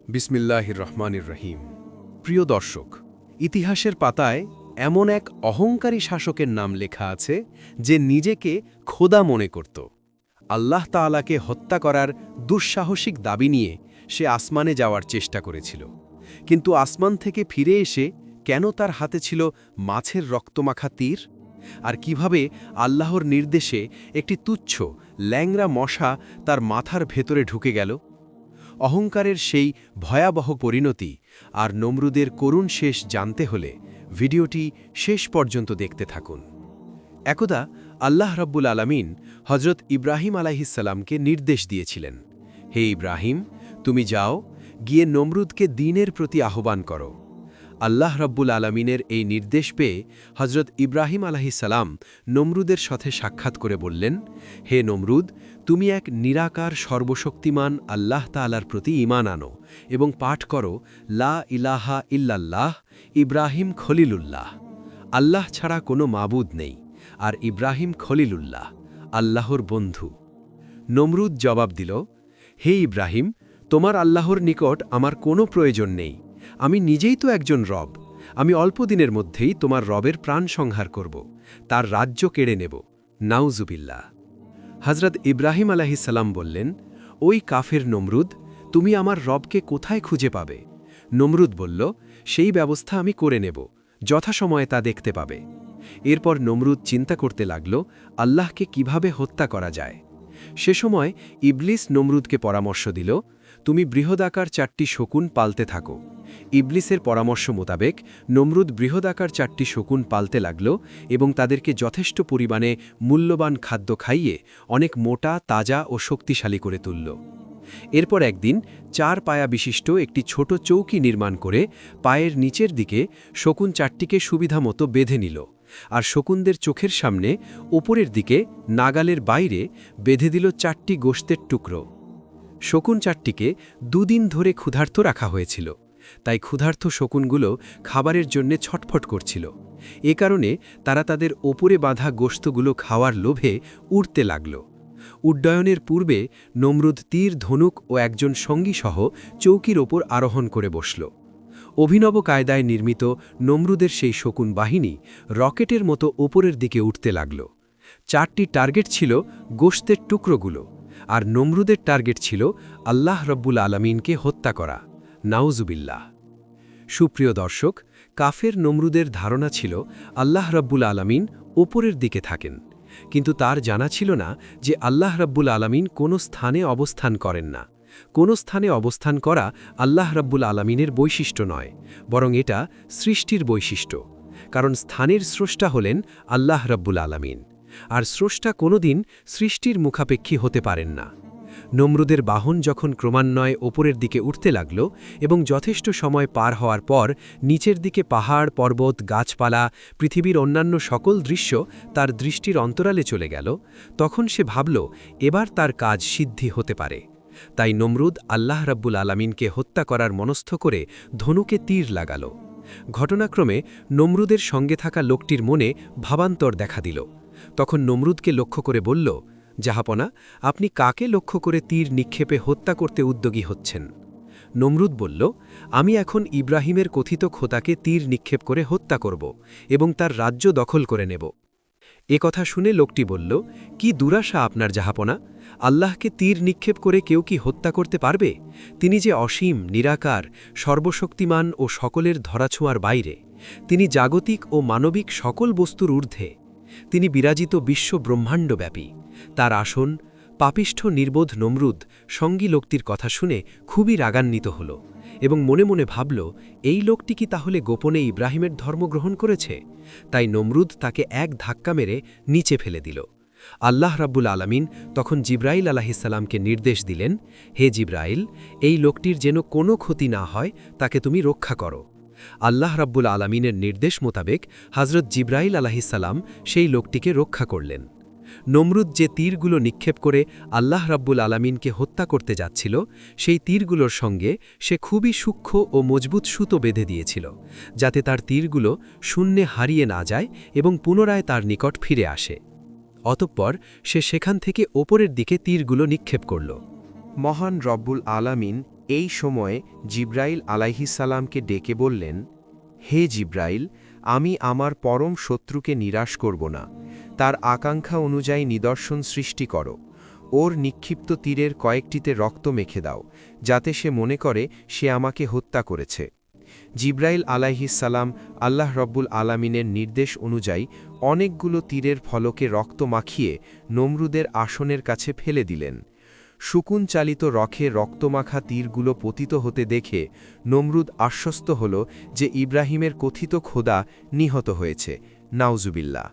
বিসমিল্লাহির রহমানির রহিম। প্রিয় দর্শক, ইতিহাসের পাতায় এমন এক অহংকারী শাসকের নাম লেখা আছে যে নিজেকে খোদা মনে করত। আল্লাহ তাআলাকে হত্যা করার দুঃসাহসিক দাবি নিয়ে সে আসমানে যাওয়ার চেষ্টা করেছিল, কিন্তু আসমান থেকে ফিরে এসে কেন তার হাতে ছিল মাছের রক্তমাখা তীর? আর কিভাবে আল্লাহর নির্দেশে একটি তুচ্ছ ল্যাংড়া মশা তার মাথার ভেতরে ঢুকে গেল? অহংকারের সেই ভয়াবহ পরিণতি আর নমরুদের করুণ শেষ জানতে হলে ভিডিওটি শেষ পর্যন্ত দেখতে থাকুন। একদা আল্লাহ রাব্বুল আলামিন হজরত ইব্রাহিম আলাইহিসসালামকে নির্দেশ দিয়েছিলেন, হে ইব্রাহিম, তুমি যাও, গিয়ে নমরুদকে দ্বীনের প্রতি আহ্বান করো। আল্লাহ রাব্বুল আলামিনের এই নির্দেশ পেয়ে হজরত ইব্রাহিম আলাইহিসসালাম নমরুদের সাথে সাক্ষাৎ করে বললেন, হে নমরুদ, তুমি এক নিরাকার সর্বশক্তিমান আল্লাহ তাআলার প্রতি ঈমান আনো এবং পাঠ করো লা ইলাহা ইল্লাল্লাহ ইব্রাহিম খলিলুল্লাহ। আল্লাহ ছাড়া কোনো মাবুদ নেই, আর ইব্রাহিম খলিলুল্লাহ, আল্লাহর বন্ধু। নমরুদ জবাব দিল, হে ইব্রাহিম, তোমার আল্লাহর নিকট আমার কোনো প্রয়োজন নেই। আমি নিজেই তো একজন রব। আমি অল্প দিনের মধ্যেই তোমার রবের প্রাণ সংহার করব, তার রাজ্য কেড়ে নেব। নাউজুবিল্লাহ। হজরত ইব্রাহিম আলাইহিসসালাম বললেন, ওই কাফের নমরুদ, তুমি আমার রবকে কোথায় খুঁজে পাবে? নমরুদ বলল, সেই ব্যবস্থা আমি করে নেব, যথাসময়ে তা দেখতে পাবে। এরপর নমরুদ চিন্তা করতে লাগল আল্লাহকে কিভাবে হত্যা করা যায়। সে সময় ইবলিস নমরুদকে পরামর্শ দিল, তুমি বৃহদাকার 4টি শকুন পালতে থাকো। ইবলিসের পরামর্শ মোতাবেক নমরুদ বৃহদাকার 4টি শকুন পালতে লাগল এবং তাদেরকে যথেষ্ট পরিমাণে মূল্যবান খাদ্য খাইয়ে অনেক মোটা, তাজা ও শক্তিশালী করে তুলল। এরপর একদিন 4 পায়া বিশিষ্ট একটি ছোট চৌকি নির্মাণ করে পায়ের নিচের দিকে শকুন 4টিকে সুবিধামতো বেঁধে নিল, আর শকুনদের চোখের সামনে ওপরের দিকে নাগালের বাইরে বেঁধে দিল 4টি গোশতের টুকরো। শকুন 4টিকে 2 দিন ধরে ক্ষুধার্ত রাখা হয়েছিল, তাই ক্ষুধার্ত শকুনগুলো খাবারের জন্য ছটফট করছিল। এ কারণে তারা তাদের ওপরে বাঁধা গোশতগুলো খাওয়ার লোভে উড়তে লাগল। উড্ডয়নের পূর্বে নমরুদ তীর, ধনুক ও একজন সঙ্গী সহ চৌকির ওপর আরোহণ করে বসল। অভিনব কায়দায় নির্মিত নমরুদের সেই শকুন বাহিনী রকেটের মতো ওপরের দিকে উঠতে লাগল। 4টি টার্গেট ছিল গোশতের টুকরোগুলো, আর নমরুদের টার্গেট ছিল আল্লাহ রাব্বুল আলামিনকে হত্যা করা। নাউজুবিল্লাহ। সুপ্রিয় দর্শক, কাফের নমরুদের ধারণা ছিল আল্লাহ রাব্বুল আলামিন ওপরের দিকে থাকেন, কিন্তু তার জানা ছিল না যে আল্লাহ রাব্বুল আলামিন কোনো স্থানে অবস্থান করেন না। কোনো স্থানে অবস্থান করা আল্লাহ রাব্বুল আলামিনের বৈশিষ্ট্য নয়, বরং এটা সৃষ্টির বৈশিষ্ট্য। কারণ স্থানের স্রষ্টা হলেন আল্লাহ রাব্বুল আলামিন, আর স্রষ্টা কোনোদিন সৃষ্টির মুখাপেক্ষী হতে পারেন না। নমরুদের বাহন যখন ক্রমান্বয়ে ওপরের দিকে উঠতে লাগল এবং যথেষ্ট সময় পার হওয়ার পর নিচের দিকে পাহাড়, পর্বত, গাছপালা, পৃথিবীর অন্যান্য সকল দৃশ্য তার দৃষ্টির অন্তরালে চলে গেল, তখন সে ভাবল এবার তার কাজ সিদ্ধি হতে পারে। তাই নমরুদ আল্লাহ রাব্বুল আলামিনকে হত্যা করার মনস্থ করে ধনুকে তীর লাগাল। ঘটনাক্রমে নমরুদের সঙ্গে থাকা লোকটির মনে ভাবান্তর দেখা দিল। তখন নমরুদকে লক্ষ্য করে বলল, জাহাপনা, আপনি কাকে লক্ষ্য করে তীর নিক্ষেপে হত্যা করতে উদ্যোগী হচ্ছেন? নমরুদ বলল, আমি এখন ইব্রাহিমের কথিত খোদাকে তীর নিক্ষেপ করে হত্যা করব এবং তার রাজ্য দখল করে নেব। এ কথা শুনে লোকটি বলল, কি দুরাশা আপনার জাহাপনা! আল্লাহকে তীর নিক্ষেপ করে কেউ কি হত্যা করতে পারবে? তিনি যে অসীম, নিরাকার, সর্বশক্তিমান ও সকলের ধরাছোঁয়ার বাইরে। তিনি জাগতিক ও মানবিক সকল বস্তুর ঊর্ধ্বে। তিনি বিরাজিত বিশ্ব ব্রহ্মাণ্ডব্যাপী। তার আসন। পাপিষ্ঠ নির্বোধ নমরুদ সঙ্গী লোকটির কথা শুনে খুবই রাগান্বিত হল এবং মনে মনে ভাবল, এই লোকটি কি তাহলে গোপনে ইব্রাহিমের ধর্ম গ্রহণ করেছে? তাই নমরুদ তাকে এক ধাক্কা মেরে নিচে ফেলে দিল। আল্লাহ রাব্বুল আলামিন তখন জিব্রাইল আলাইহিসসালামকে নির্দেশ দিলেন, হে জিব্রাইল, এই লোকটির যেন কোনো ক্ষতি না হয় তাকে তুমি রক্ষা করো। আল্লাহ রাব্বুল আলামিনের নির্দেশ মোতাবেক হযরত জিব্রাইল আলাইহিসসালাম সেই লোকটিকে রক্ষা করলেন। নমরুদ যে তীরগুলো নিক্ষেপ করে আল্লাহ রাব্বুল আলামিনকে হত্যা করতে যাচ্ছিল, সেই তীরগুলোর সঙ্গে সে খুবই সূক্ষ্ম ও মজবুত সুতো বেঁধে দিয়েছিল, যাতে তার তীরগুলো শূন্যে হারিয়ে না যায় এবং পুনরায় তার নিকট ফিরে আসে। অতঃপর সে সেখান থেকে ওপরের দিকে তীরগুলো নিক্ষেপ করল। মহান রব্বুল আলামিন এই সময়ে জিব্রাইল আলাইহিসসালামকে ডেকে বললেন, হে জিব্রাইল, আমি আমার পরম শত্রুকে নিরাশ করব না। তার আকাঙ্ক্ষা অনুযায়ী নিদর্শন সৃষ্টি করো। ওর নিক্ষিপ্ত তীরের কয়েকটিতে রক্ত মেখে দাও, যাতে সে মনে করে সে আমাকে হত্যা করেছে। জিব্রাইল আলাইহিসসালাম আল্লাহ রব্বুল আলামিনের নির্দেশ অনুযায়ী অনেকগুলো তীরের ফলকে রক্ত মাখিয়ে নমরুদের আসনের কাছে ফেলে দিলেন। শকুন চালিত রখে রক্তমাখা তীরগুলো পতিত হতে দেখে নমরুদ আশ্বস্ত হল যে ইব্রাহিমের কথিত খোদা নিহত হয়েছে। নাউজুবিল্লাহ।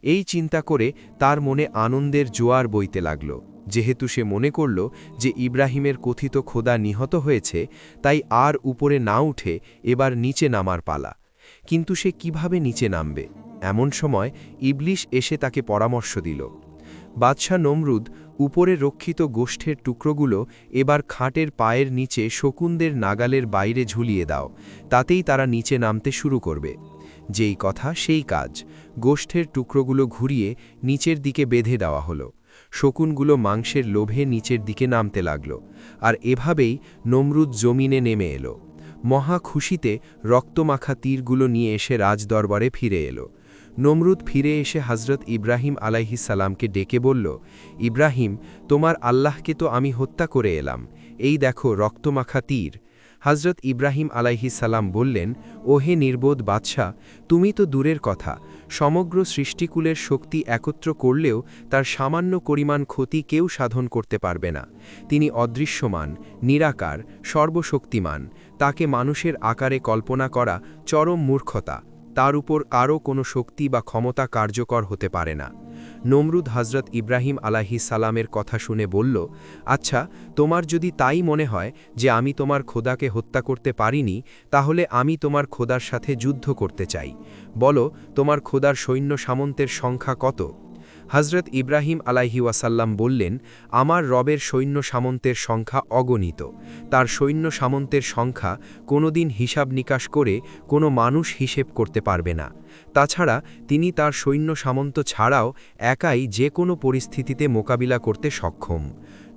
এই চিন্তা করে তার মনে আনন্দের জোয়ার বইতে লাগল। যেহেতু সে মনে করল যে ইব্রাহিমের কথিত খোদা নিহত হয়েছে, তাই আর উপরে না উঠে এবার নিচে নামার পালা। কিন্তু সে কিভাবে নিচে নামবে? এমন সময় ইবলিশ এসে তাকে পরামর্শ দিল। বাদশাহ নমরুদ, উপরে রক্ষিত গোষ্ঠের টুকরোগুলো এবার খাটের পায়ের নিচে শকুনদের নাগালের বাইরে ঝুলিয়ে দাও, তাতেই তারা নিচে নামতে শুরু করবে। যেই কথা সেই কাজ। গোষ্ঠের টুকরোগুলো ঘুরিয়ে নিচের দিকে বেঁধে দেওয়া হলো। শকুনগুলো মাংসের লোভে নিচের দিকে নামতে লাগল, আর এভাবেই নমরুদ জমিনে নেমে এলো। মহা খুশিতে রক্তমাখা তীরগুলো নিয়ে এসে রাজদরবারে ফিরে এলো। নমরুদ ফিরে এসে হজরত ইব্রাহিম আলাইহিসসালামকে ডেকে বলল, ইব্রাহিম, তোমার আল্লাহকে তো আমি হত্যা করে এলাম, এই দেখো রক্তমাখা তীর। হজরত ইব্রাহিম আলাইহিসসালাম বললেন, ওহে নির্বোধ বাদশাহ, তুমি তো দূরের কথা, সমগ্র সৃষ্টিকুলের শক্তি একত্র করলেও তার সামান্য পরিমাণ ক্ষতি কেউ সাধন করতে পারবে না। তিনি অদৃশ্যমান, নিরাকার, সর্বশক্তিমান। তাকে মানুষের আকারে কল্পনা করা চরম মূর্খতা। তার উপর কারও কোনো শক্তি বা ক্ষমতা কার্যকর হতে পারে না। নমরুদ হজরত ইব্রাহিম আলাইহিসসালামের কথা শুনে বলল, আচ্ছা, তোমার যদি তাই মনে হয় যে আমি তোমার খোদাকে হত্যা করতে পারিনি, তাহলে আমি তোমার খোদার সাথে যুদ্ধ করতে চাই। বলো, তোমার খোদার সৈন্য সামন্তের সংখ্যা কত? হজরত ইব্রাহিম আলাইহিওয়াসাল্লাম বললেন, আমার রবের সৈন্য সামন্তের সংখ্যা অগণিত। তার সৈন্য সামন্তের সংখ্যা কোনোদিন হিসাব নিকাশ করে কোনো মানুষ হিসেব করতে পারবে না। তাছাড়া তিনি তার সৈন্য সামন্ত ছাড়াও একাই যে কোনো পরিস্থিতিতে মোকাবিলা করতে সক্ষম।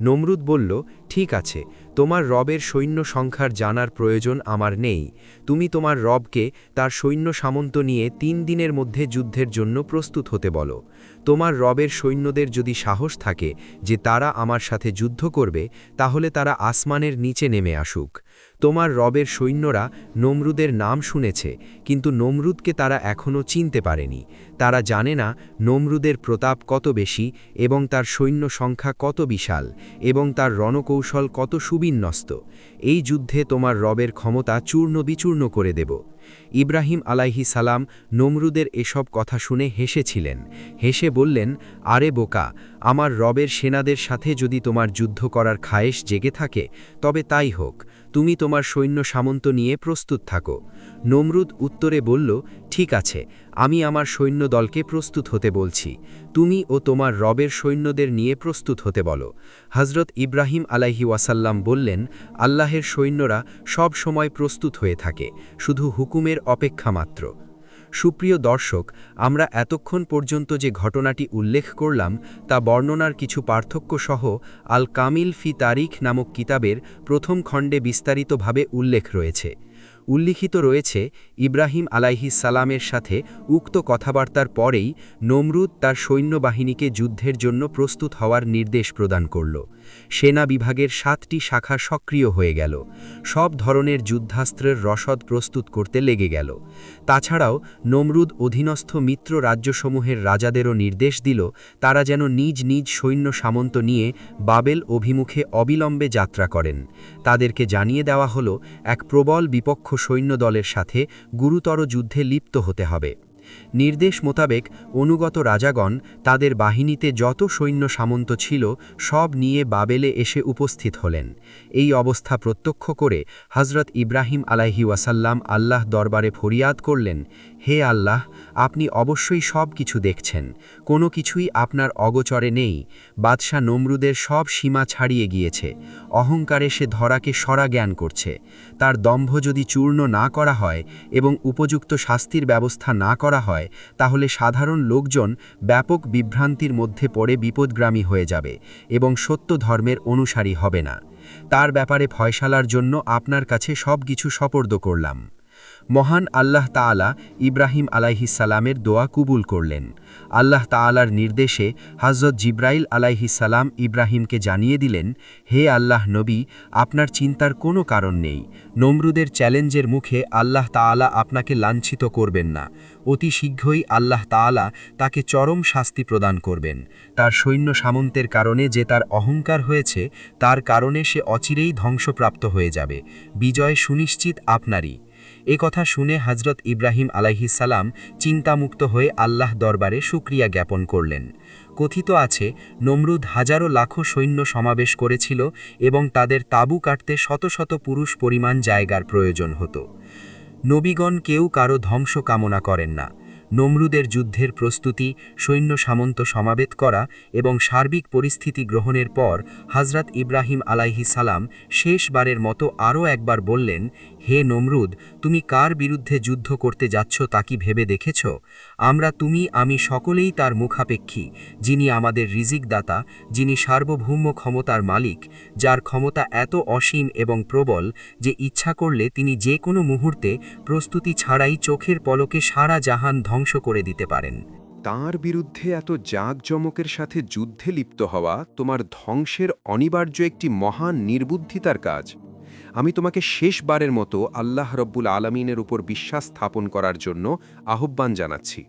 নমরুদ বলল, ঠিক আছে, তোমার রবের সৈন্য সংখ্যার জানার প্রয়োজন আমার নেই। তুমি তোমার রবকে তার সৈন্য সামন্ত নিয়ে ৩ দিনের মধ্যে যুদ্ধের জন্য প্রস্তুত হতে বলো। তোমার রবের সৈন্যদের যদি সাহস থাকে যে তারা আমার সাথে যুদ্ধ করবে, তাহলে তারা আসমানের নিচে নেমে আসুক। তোমার রবের সৈন্যরা নমরুদের নাম শুনেছে, কিন্তু নমরুদকে তারা এখনও চিনতে পারেনি। তারা জানে না নমরুদের প্রতাপ কত বেশি এবং তার সৈন্য সংখ্যা কত বিশাল এবং তার রণকৌশল কত সুবিন্যস্ত। এই যুদ্ধে তোমার রবের ক্ষমতা চূর্ণ বিচূর্ণ করে দেব। ইব্রাহিম আলাইহিসসালাম নমরুদের এসব কথা শুনে হেসেছিলেন। হেসে বললেন, আরে বোকা, আমার রবের সেনাদের সাথে যদি তোমার যুদ্ধ করার খায়েশ জেগে থাকে, তবে তাই হোক, তুমি তোমার সৈন্য সামন্ত নিয়ে প্রস্তুত থাকো। নমরুদ উত্তরে বলল, ঠিক আছে, আমি আমার সৈন্যদলকে প্রস্তুত হতে বলছি। তুমি ও তোমার রবের সৈন্যদের নিয়ে প্রস্তুত হতে বলো। হজরত ইব্রাহিম আলাইহিওয়াসাল্লাম বললেন, আল্লাহের সৈন্যরা সব সময় প্রস্তুত হয়ে থাকে, শুধু হুকুমের অপেক্ষা মাত্র। সুপ্রিয় দর্শক, আমরা এতক্ষণ পর্যন্ত যে ঘটনাটি উল্লেখ করলাম তা বর্ণনার কিছু পার্থক্য সহ আল কামিল ফি তারিখ নামক কিতাবের প্রথম খণ্ডে বিস্তারিতভাবে উল্লেখ রয়েছে। উল্লিখিত রয়েছে, ইব্রাহিম আলাইহিসসালামের সাথে উক্ত কথাবার্তার পরেই নমরুদ তার সৈন্যবাহিনীকে যুদ্ধের জন্য প্রস্তুত হওয়ার নির্দেশ প্রদান করল। সেনা বিভাগের 7টি শাখা সক্রিয় হয়ে গেল। সব ধরনের যুদ্ধাস্ত্রের রসদ প্রস্তুত করতে লেগে গেল। তাছাড়াও নমরুদ অধীনস্থ মিত্র রাজ্যসমূহের রাজাদেরও নির্দেশ দিল তারা যেন নিজ নিজ সৈন্য সামন্ত নিয়ে বাবেল অভিমুখে অবিলম্বে যাত্রা করেন। তাদেরকে জানিয়ে দেওয়া হলো এক প্রবল বিপক্ষ সৈন্যদলের সাথে গুরুতর যুদ্ধে লিপ্ত হতে হবে। নির্দেশ মোতাবেক অনুগত রাজাগণ তাদের বাহিনীতে যত সৈন্য সামন্ত ছিল সব নিয়ে বাবেলে এসে উপস্থিত হলেন। এই অবস্থা প্রত্যক্ষ করে হজরত ইব্রাহিম আলাইহিওয়াসাল্লাম আল্লাহ দরবারে ফরিয়াদ করলেন, হে আল্লাহ, আপনি অবশ্যই সব কিছু দেখছেন, কোনো কিছুই আপনার অগোচরে নেই। বাদশাহ নমরুদের সব সীমা ছাড়িয়ে গিয়েছে। অহংকারে সে ধরাকে সরা জ্ঞান করছে। তার দম্ভ যদি চূর্ণ না করা হয় এবং উপযুক্ত শাস্তির ব্যবস্থা না করা হয়, তাহলে সাধারণ লোকজন ব্যাপক বিভ্রান্তির মধ্যে পড়ে বিপদগ্রামী হয়ে যাবে এবং সত্য ধর্মের অনুসারী হবে না। তার ব্যাপারে ফয়সালার জন্য আপনার কাছে সব কিছু সোপর্দ করলাম। মহান আল্লাহ তাআলা ইব্রাহিম আলাইহিসসালামের দোয়া কবুল করলেন। আল্লাহ তাআলার নির্দেশে হযরত জিব্রাইল আলাইহিসসালাম ইব্রাহিমকে জানিয়ে দিলেন, হে আল্লাহ নবী, আপনার চিন্তার কোনো কারণ নেই। নমরুদের চ্যালেঞ্জের মুখে আল্লাহ তাআলা আপনাকে লাঞ্ছিত করবেন না। অতি শীঘ্রই আল্লাহ তাআলা তাকে চরম শাস্তি প্রদান করবেন। তার সৈন্য সামন্তের কারণে যে তার অহংকার হয়েছে, তার কারণে সে অচিরেই ধ্বংসপ্রাপ্ত হয়ে যাবে। বিজয় সুনিশ্চিত আপনারই। এ কথা শুনে হযরত ইব্রাহিম আলাইহিসসালাম চিন্তামুক্ত হয়ে আল্লাহ দরবারে শুকরিয়া জ্ঞাপন করলেন। কথিত আছে, নমরুদ হাজারো লাখো সৈন্য সমাবেশ করেছিল এবং তাদের তাঁবু কাটতে শত শত পুরুষ পরিমাণ জায়গার প্রয়োজন হতো। নবীগণ কেউ কারো ধ্বংস কামনা করেন না। নমরুদের যুদ্ধের প্রস্তুতি, সৈন্য সামন্ত সমাবেত করা এবং সার্বিক পরিস্থিতি গ্রহণের পর হযরত ইব্রাহিম আলাইহিসসালাম শেষবারের মতো আরও একবার বললেন, হে নমরুদ, তুমি কার বিরুদ্ধে যুদ্ধ করতে যাচ্ছ তা কি ভেবে দেখেছ? আমরা আমি সকলেই তার মুখাপেক্ষী, যিনি আমাদের রিজিকদাতা, যিনি সার্বভৌম ক্ষমতার মালিক, যার ক্ষমতা এত অসীম এবং প্রবল যে ইচ্ছা করলে তিনি যে কোনো মুহূর্তে প্রস্তুতি ছাড়াই চোখের পলকে সারা জাহান ধ্বংস করে দিতে পারেন। তাঁর বিরুদ্ধে এত জাঁকজমকের সাথে যুদ্ধে লিপ্ত হওয়া তোমার ধ্বংসের অনিবার্য একটি মহান নির্বুদ্ধিতার কাজ। আমি তোমাকে শেষবারের মতো আল্লাহ রব্বুল আলমিনের উপর বিশ্বাস স্থাপন করার জন্য আহ্বান জানাচ্ছি।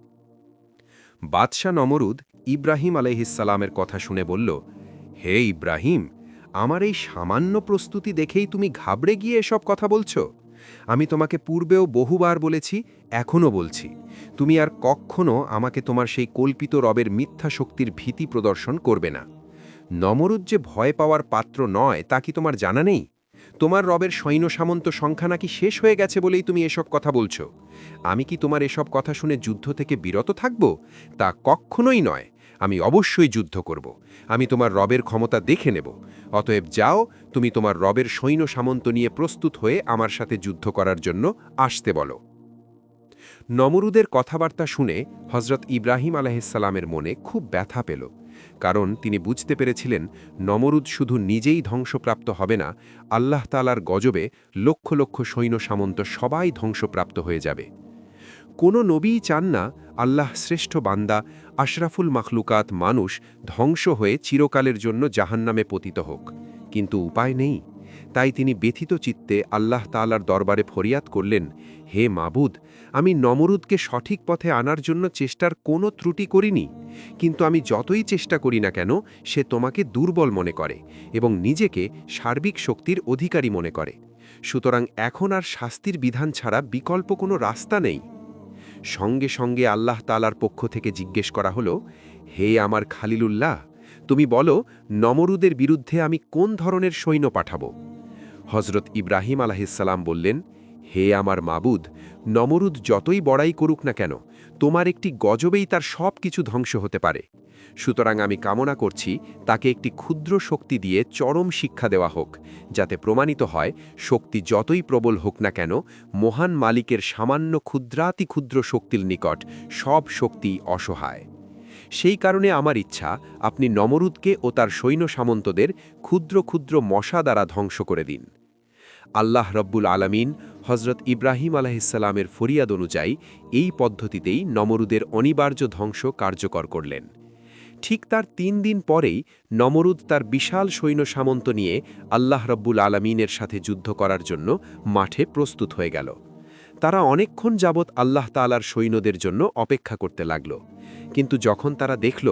বাদশাহ নমরুদ ইব্রাহিম আলাইহিসসালামের কথা শুনে বলল, হে ইব্রাহিম, আমার এই সামান্য প্রস্তুতি দেখেই তুমি ঘাবড়ে গিয়ে এসব কথা বলছো? আমি তোমাকে পূর্বেও বহুবার বলেছি, এখনও বলছি, তুমি আর কখনো আমাকে তোমার সেই কল্পিত রবের মিথ্যা শক্তির ভীতি প্রদর্শন করবে না। নমরুদ যে ভয় পাওয়ার পাত্র নয় তা কি তোমার জানা নেই? তোমার রবের সৈন্য সামন্ত সংখ্যা নাকি শেষ হয়ে গেছে বলেই তুমি এসব কথা বলছো। আমি কি তোমার এসব কথা শুনে যুদ্ধ থেকে বিরত থাকব? তা কখনোই নয়। আমি অবশ্যই যুদ্ধ করব। আমি তোমার রবের ক্ষমতা দেখে নেব। অতএব যাও, তুমি তোমার রবের সৈন্য সামন্ত নিয়ে প্রস্তুত হয়ে আমার সাথে যুদ্ধ করার জন্য আসতে বলো। নমরুদের কথাবার্তা শুনে হযরত ইব্রাহিম আলাইহিসসালামের মনে খুব ব্যথা পেল, কারণ তিনি বুঝতে পেরেছিলেন নমরুদ শুধু নিজেই ধ্বংসপ্রাপ্ত হবে না, আল্লাহ তাআলার গজবে লক্ষ লক্ষ সৈন্য সামন্ত সবাই ধ্বংসপ্রাপ্ত হয়ে যাবে। কোনো নবীই চান না আল্লাহ শ্রেষ্ঠ বান্দা আশরাফুল মাখলুকাত মানুষ ধ্বংস হয়ে চিরকালের জন্য জাহান্নামে পতিত হোক, কিন্তু উপায় নেই। তাই তিনি ব্যথিত চিত্তে আল্লাহ তাআলার দরবারে ফরিয়াদ করলেন, হে মাবুদ, আমি নমরুদকে সঠিক পথে আনার জন্য চেষ্টার কোনো ত্রুটি করিনি, কিন্তু আমি যতই চেষ্টা করি না কেন সে তোমাকে দুর্বল মনে করে এবং নিজেকে সার্বিক শক্তির অধিকারী মনে করে। সুতরাং এখন আর শাস্তির বিধান ছাড়া বিকল্প কোনো রাস্তা নেই। সঙ্গে সঙ্গে আল্লাহ তাআলার পক্ষ থেকে জিজ্ঞেস করা হলো, হে আমার খালিলুল্লাহ, তুমি বলো নমরুদের বিরুদ্ধে আমি কোন ধরনের সৈন্য পাঠাবো? হযরত ইব্রাহিম আলাইহিসসালাম বললেন, হে আমার মাবুদ, নমরুদ যতই বড়াই করুক না কেন, তোমার একটি গজবেই তার সব কিছু ধ্বংস হতে পারে। সুতরাং আমি কামনা করছি তাকে একটি ক্ষুদ্র শক্তি দিয়ে চরম শিক্ষা দেওয়া হোক, যাতে প্রমাণিত হয় শক্তি যতই প্রবল হোক না কেন, মহান মালিকের সামান্য ক্ষুদ্রাতি ক্ষুদ্র শক্তির নিকট সব শক্তি অসহায়। সেই কারণে আমার ইচ্ছা আপনি নমরুদকে ও তার সৈন্য সামন্তদের ক্ষুদ্র ক্ষুদ্র মশা দ্বারা ধ্বংস করে দিন। আল্লাহ রব্বুল আলামিন হযরত ইব্রাহিম আলাইহিসসালামের ফরিয়াদ অনুযায়ী এই পদ্ধতিতেই নমরুদের অনিবার্য ধ্বংস কার্যকর করলেন। ঠিক তার ৩ দিন পরেই নমরুদ তার বিশাল সৈন্য সামন্ত নিয়ে আল্লাহ রব্বুল আলামিনের সাথে যুদ্ধ করার জন্য মাঠে প্রস্তুত হয়ে গেল। তারা অনেকক্ষণ যাবৎ আল্লাহ তাআলার সৈন্যদের জন্য অপেক্ষা করতে লাগল, কিন্তু যখন তারা দেখল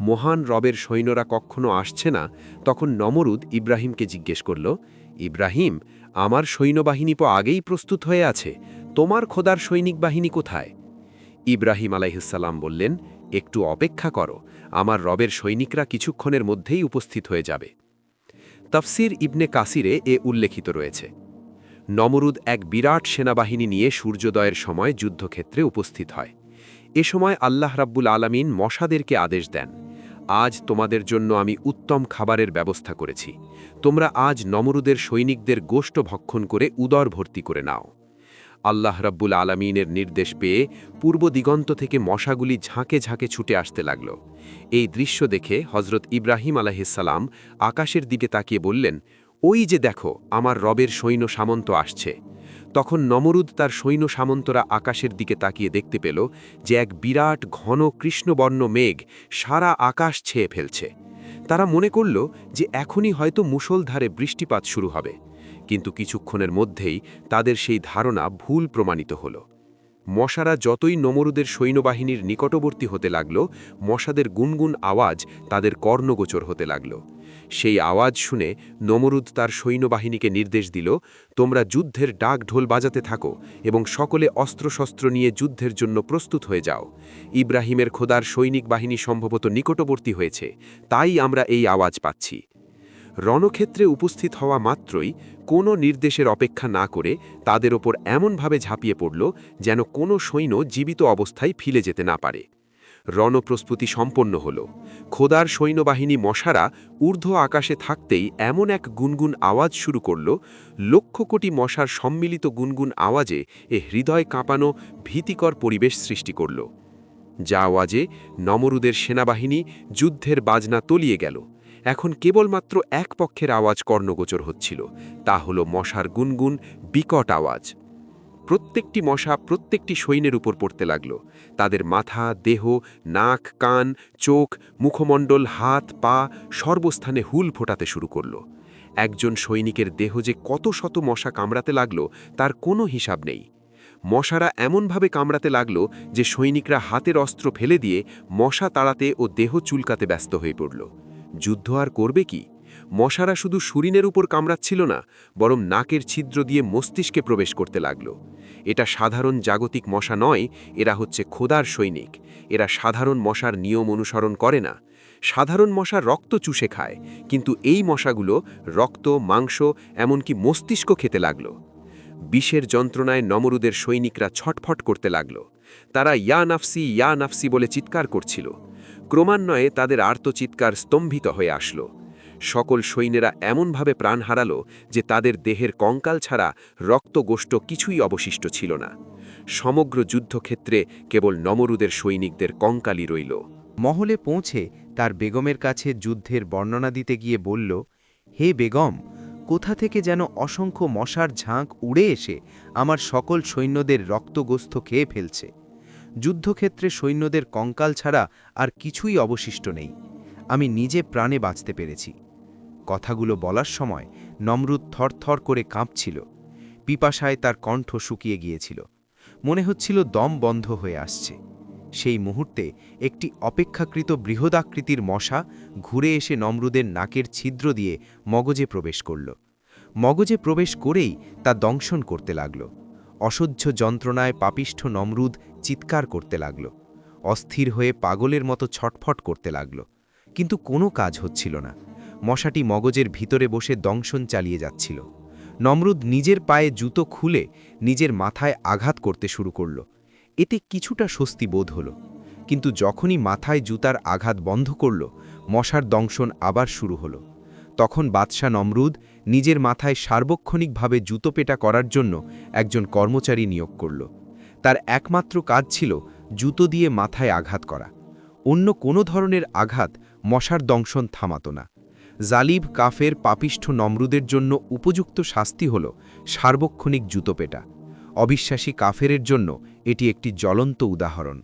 মহান রবের সৈন্যরা কখনো আসছে না, তখন নমরুদ ইব্রাহিমকে জিজ্ঞেস করল, ইব্রাহিম, আমার সৈন্যবাহিনী আগেই প্রস্তুত হয়ে আছে, তোমার খোদার সৈনিক বাহিনী কোথায়? ইব্রাহিম আলাইহিসসালাম বললেন, একটু অপেক্ষা করো, আমার রবের সৈনিকরা কিছুক্ষণের মধ্যেই উপস্থিত হয়ে যাবে। তাফসির ইবনে কাসিরে এ উল্লেখিত রয়েছে। নমরুদ এক বিরাট সেনাবাহিনী নিয়ে সূর্যোদয়ের সময় যুদ্ধক্ষেত্রে উপস্থিত হয়। এ সময় আল্লাহ রাব্বুল আলামিন মশাদেরকে আদেশ দেন, আজ তোমাদের জন্য আমি উত্তম খাবারের ব্যবস্থা করেছি, তোমরা আজ নমরুদের সৈনিকদের গোষ্ঠ ভক্ষণ করে উদর ভর্তি করে নাও। আল্লাহ রাব্বুল আলামিনের নির্দেশ পেয়ে পূর্ব দিগন্ত থেকে মশাগুলি ঝাঁকে ঝাঁকে ছুটে আসতে লাগল। এই দৃশ্য দেখে হযরত ইব্রাহিম আলাইহিসসালাম আকাশের দিকে তাকিয়ে বললেন, ওই যে দেখো, আমার রবের সৈন্য সামন্ত আসছে। তখন নমরুদ তার সৈন্য সামন্তরা আকাশের দিকে তাকিয়ে দেখতে পেল যে এক বিরাট ঘন কৃষ্ণবর্ণ মেঘ সারা আকাশ ছেয়ে ফেলছে। তারা মনে করল যে এখনই হয়তো মুষলধারে বৃষ্টিপাত শুরু হবে, কিন্তু কিছুক্ষণের মধ্যেই তাদের সেই ধারণা ভুল প্রমাণিত হল। মশারা যতই নমরুদের সৈন্যবাহিনীর নিকটবর্তী হতে লাগল, মশাদের গুনগুন আওয়াজ তাদের কর্ণগোচর হতে লাগল। সেই আওয়াজ শুনে নমরুদ তার সৈন্যবাহিনীকে নির্দেশ দিল, তোমরা যুদ্ধের ডাক ঢোল বাজাতে থাকো এবং সকলে অস্ত্রশস্ত্র নিয়ে যুদ্ধের জন্য প্রস্তুত হয়ে যাও। ইব্রাহিমের খোদার সৈনিক বাহিনী সম্ভবত নিকটবর্তী হয়েছে, তাই আমরা এই আওয়াজ পাচ্ছি। রণক্ষেত্রে উপস্থিত হওয়া মাত্রই কোনো নির্দেশের অপেক্ষা না করে তাদের ওপর এমনভাবে ঝাঁপিয়ে পড়ল যেন কোনো সৈন্য জীবিত অবস্থায় ফিরে যেতে না পারে। রণপ্রস্তুতি সম্পন্ন হল। খোদার সৈন্যবাহিনী মশারা ঊর্ধ্ব আকাশে থাকতেই এমন এক গুনগুন আওয়াজ শুরু করল, লক্ষ কোটি মশার সম্মিলিত গুনগুন আওয়াজে এ হৃদয় কাঁপানো ভীতিকর পরিবেশ সৃষ্টি করল। যা আওয়াজে নমরুদের সেনাবাহিনী যুদ্ধের বাজনা তলিয়ে গেল। এখন কেবলমাত্র এক পক্ষের আওয়াজ কর্ণগোচর হচ্ছিল, তা হল মশার গুনগুন বিকট আওয়াজ। প্রত্যেকটি মশা প্রত্যেকটি সৈন্যের উপর পড়তে লাগল। তাদের মাথা, দেহ, নাক, কান, চোখ, মুখমণ্ডল, হাত, পা সর্বস্থানে হুল ফোটাতে শুরু করল। একজন সৈনিকের দেহ যে কত শত মশা কামড়াতে লাগল তার কোনো হিসাব নেই। মশারা এমনভাবে কামড়াতে লাগল যে সৈনিকরা হাতের অস্ত্র ফেলে দিয়ে মশা তাড়াতে ও দেহ চুলকাতে ব্যস্ত হয়ে পড়ল। যুদ্ধ আর করবে কি? মশারা শুধু শরীরের উপর কামড়াচ্ছিল না, বরং নাকের ছিদ্র দিয়ে মস্তিষ্কে প্রবেশ করতে লাগল। এটা সাধারণ জাগতিক মশা নয়, এরা হচ্ছে খোদার সৈনিক। এরা সাধারণ মশার নিয়ম অনুসরণ করে না। সাধারণ মশা রক্ত চুষে খায়, কিন্তু এই মশাগুলো রক্ত, মাংস, এমনকি মস্তিষ্ক খেতে লাগল। বিষের যন্ত্রণায় নমরুদের সৈনিকরা ছটফট করতে লাগল। তারা ইয়া নাফসি বলে চিৎকার করছিল। ক্রমান্বয়ে তাদের আর্তচিৎকার স্তম্ভিত হয়ে আসল। সকল সৈন্যেরা এমনভাবে প্রাণ হারাল যে তাদের দেহের কঙ্কাল ছাড়া রক্তগোষ্ঠ কিছুই অবশিষ্ট ছিল না। সমগ্র যুদ্ধক্ষেত্রে কেবল নমরুদের সৈনিকদের কঙ্কালই রইল। মহলে পৌঁছে তার বেগমের কাছে যুদ্ধের বর্ণনা দিতে গিয়ে বলল, হে বেগম, কোথা থেকে যেন অসংখ্য মশার ঝাঁক উড়ে এসে আমার সকল সৈন্যদের রক্তগোস্থ খেয়ে ফেলছে। যুদ্ধক্ষেত্রে সৈন্যদের কঙ্কাল ছাড়া আর কিছুই অবশিষ্ট নেই। আমি নিজে প্রাণে বাঁচতে পেরেছি। কথাগুলো বলার সময় নমরুদ থরথর করে কাঁপছিল। পিপাসায় তার কণ্ঠ শুকিয়ে গিয়েছিল। মনে হচ্ছিল দম বন্ধ হয়ে আসছে। সেই মুহূর্তে একটি অপেক্ষাকৃত বৃহদাকৃতির মশা ঘুরে এসে নমরুদের নাকের ছিদ্র দিয়ে মগজে প্রবেশ করল। মগজে প্রবেশ করেই তা দংশন করতে লাগল। অসহ্য যন্ত্রণায় পাপিষ্ঠ নমরুদ চিৎকার করতে লাগল। অস্থির হয়ে পাগলের মতো ছটফট করতে লাগল, কিন্তু কোনো কাজ হচ্ছিল না। মশাটি মগজের ভিতরে বসে দংশন চালিয়ে যাচ্ছিল। নমরুদ নিজের পায়ে জুতো খুলে নিজের মাথায় আঘাত করতে শুরু করল। এতে কিছুটা স্বস্তি বোধ হল, কিন্তু যখনই মাথায় জুতার আঘাত বন্ধ করল, মশার দংশন আবার শুরু হল। তখন বাদশাহ নমরুদ নিজের মাথায় সার্বক্ষণিকভাবে জুতো পেটা করার জন্য একজন কর্মচারী নিয়োগ করল। তার একমাত্র কাজ ছিল জুতো দিয়ে মাথায় আঘাত করা। অন্য কোনো ধরনের আঘাত মশার দংশন থামাত না। জালিব কাফের পাপিষ্ঠ নমরুদের জন্য উপযুক্ত শাস্তি হল সার্বক্ষণিক জুতো পেটা। অবিশ্বাসী কাফেরের জন্য এটি একটি জ্বলন্ত উদাহরণ।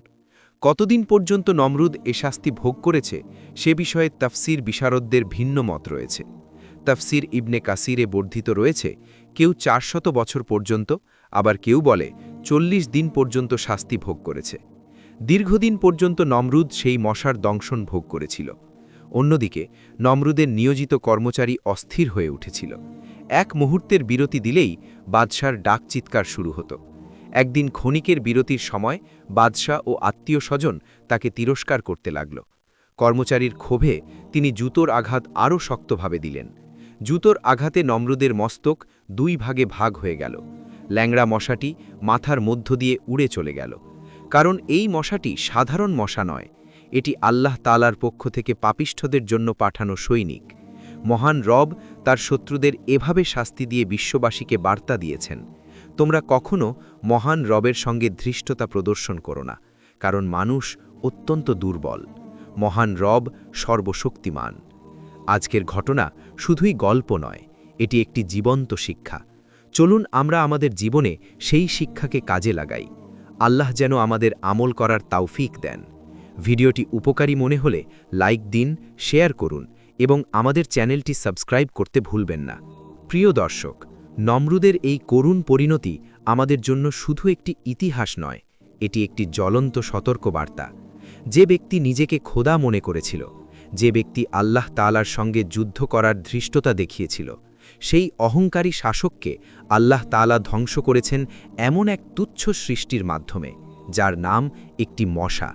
কতদিন পর্যন্ত নমরুদ এ শাস্তি ভোগ করেছে সে বিষয়ে তাফসির বিশারদদের ভিন্ন মত রয়েছে। তাফসির ইবনে কাসিরে বর্ধিত রয়েছে কেউ 400 বছর পর্যন্ত, আবার কেউ বলে 40 দিন পর্যন্ত শাস্তি ভোগ করেছে। দীর্ঘদিন পর্যন্ত নমরুদ সেই মশার দংশন ভোগ করেছিল। অন্যদিকে নমরুদের নিয়োজিত কর্মচারী অস্থির হয়ে উঠেছিল। এক মুহূর্তের বিরতি দিলেই বাদশার ডাক চিৎকার শুরু হতো। একদিন ক্ষণিকের বিরতির সময় বাদশা ও আত্মীয় স্বজন তাকে তিরস্কার করতে লাগল। কর্মচারীর ক্ষোভে তিনি জুতোর আঘাত আরও শক্তভাবে দিলেন। জুতোর আঘাতে নমরুদের মস্তক 2 ভাগে ভাগ হয়ে গেল। ল্যাংড়া মশাটি মাথার মধ্য দিয়ে উড়ে চলে গেল। কারণ এই মশাটি সাধারণ মশা নয়, এটি আল্লাহ তাআলার পক্ষ থেকে পাপিষ্ঠদের জন্য পাঠানো সৈনিক। মহান রব তার শত্রুদের এভাবে শাস্তি দিয়ে বিশ্ববাসীকে বার্তা দিয়েছেন, তোমরা কখনো মহান রবের সঙ্গে ধৃষ্টতা প্রদর্শন করো না, কারণ মানুষ অত্যন্ত দুর্বল। মহান রব সর্বশক্তিমান। আজকের ঘটনা শুধুই গল্প নয়, এটি একটি জীবন্ত শিক্ষা। চলুন আমরা আমাদের জীবনে সেই শিক্ষাকে কাজে লাগাই। আল্লাহ যেন আমাদের আমল করার তাওফিক দেন। ভিডিওটি উপকারী মনে হলে লাইক দিন, শেয়ার করুন এবং আমাদের চ্যানেলটি সাবস্ক্রাইব করতে ভুলবেন না। প্রিয় দর্শক, নমরুদের এই করুণ পরিণতি আমাদের জন্য শুধু একটি ইতিহাস নয়, এটি একটি জ্বলন্ত সতর্কবার্তা। যে ব্যক্তি নিজেকে খোদা মনে করেছিল, যে ব্যক্তি আল্লাহ তাআলার সঙ্গে যুদ্ধ করার ধৃষ্টতা দেখিয়েছিল, সেই অহংকারী শাসককে আল্লাহ তাআলা ধ্বংস করেছেন এমন এক তুচ্ছ সৃষ্টির মাধ্যমে, যার নাম একটি মশা।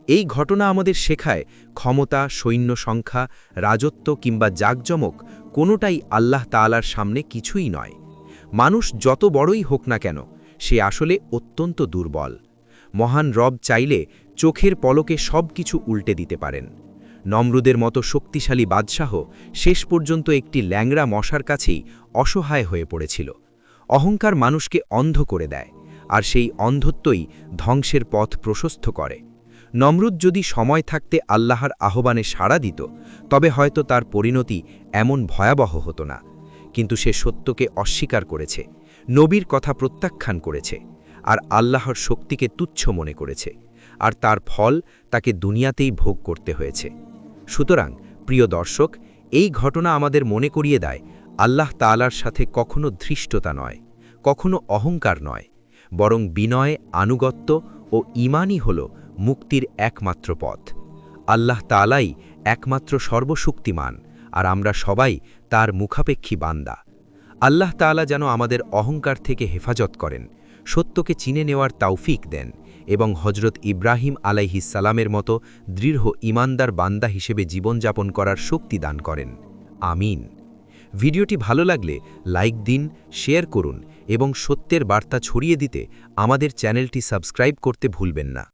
এই ঘটনা আমাদের শেখায় ক্ষমতা, সৈন্য সংখ্যা, রাজত্ব কিংবা জাকজমক কোনোটাই আল্লাহ তাআলার সামনে কিছুই নয়। মানুষ যত বড়ই হোক না কেন, সে আসলে অত্যন্ত দুর্বল। মহান রব চাইলে চোখের পলকে সব কিছু উল্টে দিতে পারেন। নমরুদের মতো শক্তিশালী বাদশাহ শেষ পর্যন্ত একটি ল্যাংড়া মশার কাছেই অসহায় হয়ে পড়েছিল। অহংকার মানুষকে অন্ধ করে দেয়, আর সেই অন্ধত্বই ধ্বংসের পথ প্রশস্ত করে। নমরুদ যদি সময় থাকতে আল্লাহর আহ্বানে সাড়া দিত, তবে হয়তো তার পরিণতি এমন ভয়াবহ হতো না। কিন্তু সে সত্যকে অস্বীকার করেছে, নবীর কথা প্রত্যাখ্যান করেছে, আর আল্লাহর শক্তিকে তুচ্ছ মনে করেছে, আর তার ফল তাকে দুনিয়াতেই ভোগ করতে হয়েছে। সুতরাং প্রিয় দর্শক, এই ঘটনা আমাদের মনে করিয়ে দেয়, আল্লাহ তাআলার সাথে কখনো ধৃষ্টতা নয়, কখনো অহংকার নয়, বরং বিনয়, আনুগত্য ও ঈমানই হল মুক্তির একমাত্র পথ। আল্লাহ তাআলাই একমাত্র সর্বশক্তিমান, আর আমরা সবাই তার মুখাপেক্ষী বান্দা। আল্লাহ তাআলা যেন আমাদের অহংকার থেকে হেফাজত করেন, সত্যকে চিনে নেওয়ার তাওফিক দেন এবং হজরত ইব্রাহিম আলাইহিস সালামের মতো দৃঢ় ঈমানদার বান্দা হিসেবে জীবনযাপন করার শক্তি দান করেন। আমিন। ভিডিওটি ভালো লাগলে লাইক দিন, শেয়ার করুন এবং সত্যের বার্তা ছড়িয়ে দিতে আমাদের চ্যানেলটি সাবস্ক্রাইব করতে ভুলবেন না।